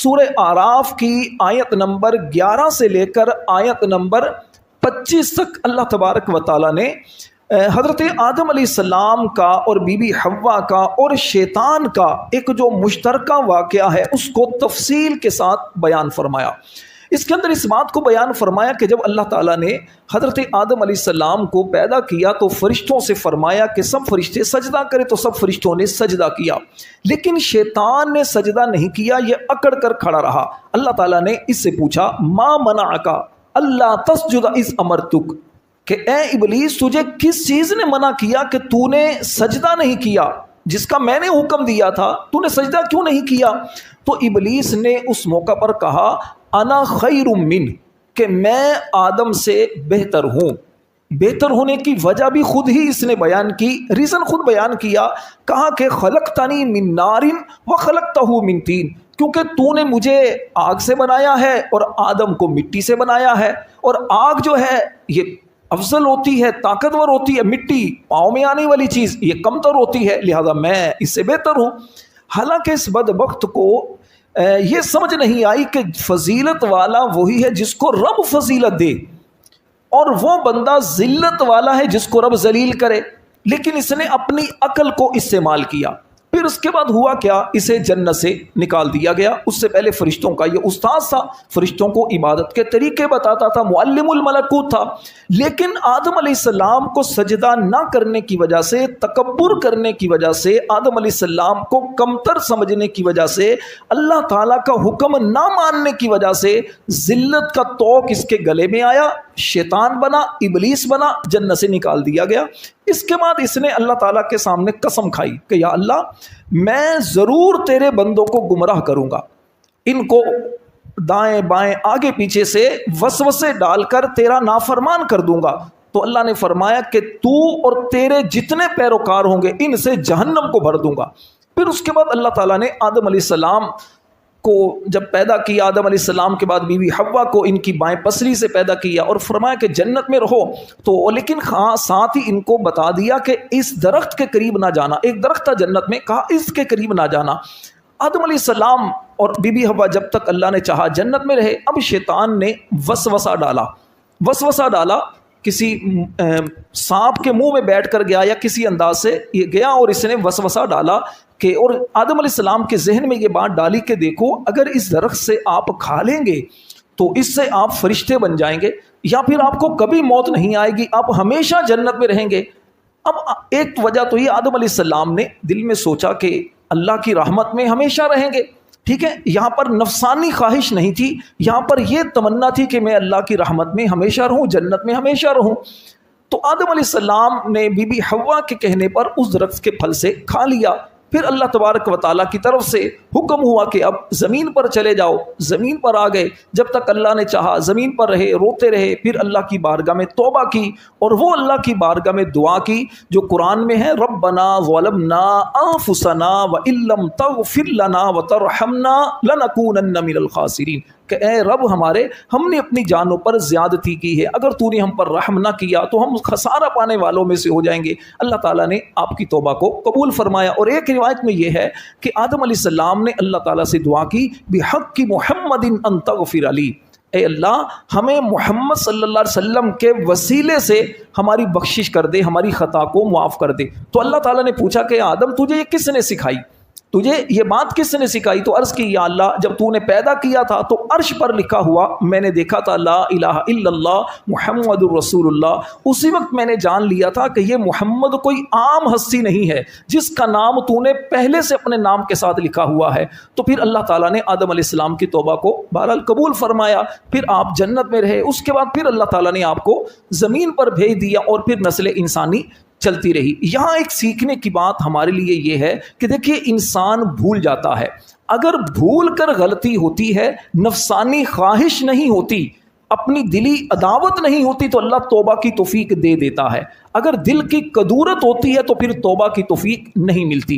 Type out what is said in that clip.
سورہ آراف کی آیت نمبر 11 سے لے کر آیت نمبر 25 تک اللہ تبارک و تعالیٰ نے حضرت آدم علیہ السلام کا اور بی بی حوا کا اور شیطان کا ایک جو مشترکہ واقعہ ہے اس کو تفصیل کے ساتھ بیان فرمایا۔ اس کے اندر اس بات کو بیان فرمایا کہ جب اللہ تعالیٰ نے حضرت آدم علیہ السلام کو پیدا کیا تو فرشتوں سے فرمایا کہ سب فرشتے سجدہ کریں، تو سب فرشتوں نے سجدہ کیا، لیکن شیطان نے سجدہ نہیں کیا، یہ اکڑ کر کھڑا رہا۔ اللہ تعالیٰ نے اس سے پوچھا ما منعک اللہ تسجد اذ امرتک، کہ اے ابلیس تجھے کس چیز نے منع کیا کہ تو نے سجدہ نہیں کیا، جس کا میں نے حکم دیا تھا تو نے سجدہ کیوں نہیں کیا؟ تو ابلیس نے اس موقع پر کہا انا خیر من، کہ میں آدم سے بہتر ہوں۔ بہتر ہونے کی وجہ بھی خود ہی اس نے بیان کی، ریزن خود بیان کیا، کہا کہ خلقتنی من نار وخلقتہ من طین، کیونکہ تو نے مجھے آگ سے بنایا ہے اور آدم کو مٹی سے بنایا ہے، اور آگ جو ہے یہ افضل ہوتی ہے، طاقتور ہوتی ہے، مٹی پاؤں میں آنے والی چیز یہ کمتر ہوتی ہے، لہذا میں اس سے بہتر ہوں۔ حالانکہ اس بدبخت کو یہ سمجھ نہیں آئی کہ فضیلت والا وہی ہے جس کو رب فضیلت دے، اور وہ بندہ ذلت والا ہے جس کو رب ذلیل کرے، لیکن اس نے اپنی عقل کو استعمال کیا۔ پھر اس کے بعد ہوا کیا، اسے جنت سے نکال دیا گیا۔ اس سے پہلے فرشتوں کا یہ استاد تھا، فرشتوں کو عبادت کے طریقے بتاتا تھا، معلم الملکوت تھا، لیکن آدم علیہ السلام کو سجدہ نہ کرنے کی وجہ سے، تکبر کرنے کی وجہ سے، آدم علیہ السلام کو کمتر سمجھنے کی وجہ سے، اللہ تعالیٰ کا حکم نہ ماننے کی وجہ سے ذلت کا طوق اس کے گلے میں آیا، شیطان بنا، ابلیس بنا، جنت سے نکال دیا گیا۔ اس کے بعد اس نے اللہ تعالیٰ کے سامنے قسم کھائی کہ یا اللہ میں ضرور تیرے بندوں کو گمراہ کروں گا، ان کو دائیں بائیں آگے پیچھے سے وسوسے ڈال کر تیرا نافرمان کر دوں گا۔ تو اللہ نے فرمایا کہ تو اور تیرے جتنے پیروکار ہوں گے ان سے جہنم کو بھر دوں گا۔ پھر اس کے بعد اللہ تعالیٰ نے آدم علیہ السلام کو جب پیدا کیا، آدم علیہ السلام کے بعد بی بی حوا کو ان کی بائیں پسلی سے پیدا کیا اور فرمایا کہ جنت میں رہو، تو لیکن ساتھ ہی ان کو بتا دیا کہ اس درخت کے قریب نہ جانا۔ ایک درخت تھا جنت میں، کہا اس کے قریب نہ جانا۔ آدم علیہ السلام اور بی بی حوا جب تک اللہ نے چاہا جنت میں رہے۔ اب شیطان نے وسوسہ ڈالا، کسی سانپ کے منہ میں بیٹھ کر گیا یا کسی انداز سے یہ گیا اور اس نے وسوسہ ڈالا کہ، اور آدم علیہ السلام کے ذہن میں یہ بات ڈالی کہ دیکھو اگر اس درخت سے آپ کھا لیں گے تو اس سے آپ فرشتے بن جائیں گے، یا پھر آپ کو کبھی موت نہیں آئے گی، آپ ہمیشہ جنت میں رہیں گے۔ اب ایک وجہ تو یہ آدم علیہ السلام نے دل میں سوچا کہ اللہ کی رحمت میں ہمیشہ رہیں گے، ٹھیک ہے، یہاں پر نفسانی خواہش نہیں تھی، یہاں پر یہ تمنا تھی کہ میں اللہ کی رحمت میں ہمیشہ رہوں، جنت میں ہمیشہ رہوں۔ تو آدم علیہ السلام نے بی بی حوا کے کہنے پر اس درخت کے پھل سے کھا لیا۔ پھر اللہ تبارک و تعالیٰ کی طرف سے حکم ہوا کہ اب زمین پر چلے جاؤ، زمین پر آ گئے۔ جب تک اللہ نے چاہا زمین پر رہے، روتے رہے، پھر اللہ کی بارگاہ میں توبہ کی، اور وہ اللہ کی بارگاہ میں دعا کی جو قرآن میں ہے، ربنا ظلمنا انفسنا وان لم تغفر لنا وترحمنا لنکونن من الخاسرین، کہ اے رب ہمارے، ہم نے اپنی جانوں پر زیادتی کی ہے، اگر تو نے ہم پر رحم نہ کیا تو ہم خسارہ پانے والوں میں سے ہو جائیں گے۔ اللہ تعالیٰ نے آپ کی توبہ کو قبول فرمایا۔ اور ایک روایت میں یہ ہے کہ آدم علیہ السلام نے اللہ تعالیٰ سے دعا کی بحق محمد ان تغفر لی، اے اللہ ہمیں محمد صلی اللہ علیہ وسلم کے وسیلے سے ہماری بخشش کر دے، ہماری خطا کو معاف کر دے۔ تو اللہ تعالیٰ نے پوچھا کہ آدم تجھے یہ کس نے سکھائی، تجھے یہ بات کس نے سکھائی؟ تو عرض کی یا اللہ جب تو نے پیدا کیا تھا تو عرش پر لکھا ہوا میں نے دیکھا تھا لا الہ الا اللہ محمد الرسول اللہ، اسی وقت میں نے جان لیا تھا کہ یہ محمد کوئی عام ہستی نہیں ہے جس کا نام تو نے پہلے سے اپنے نام کے ساتھ لکھا ہوا ہے۔ تو پھر اللہ تعالیٰ نے آدم علیہ السلام کی توبہ کو بہرحال قبول فرمایا، پھر آپ جنت میں رہے۔ اس کے بعد پھر اللہ تعالیٰ نے آپ کو زمین پر بھیج دیا اور پھر نسل انسانی چلتی رہی۔ یہاں ایک سیکھنے کی بات ہمارے لیے یہ ہے کہ دیکھیے انسان بھول جاتا ہے، اگر بھول کر غلطی ہوتی ہے، نفسانی خواہش نہیں ہوتی، اپنی دلی عداوت نہیں ہوتی تو اللہ توبہ کی توفیق دے دیتا ہے، اگر دل کی کدورت ہوتی ہے تو پھر توبہ کی توفیق نہیں ملتی۔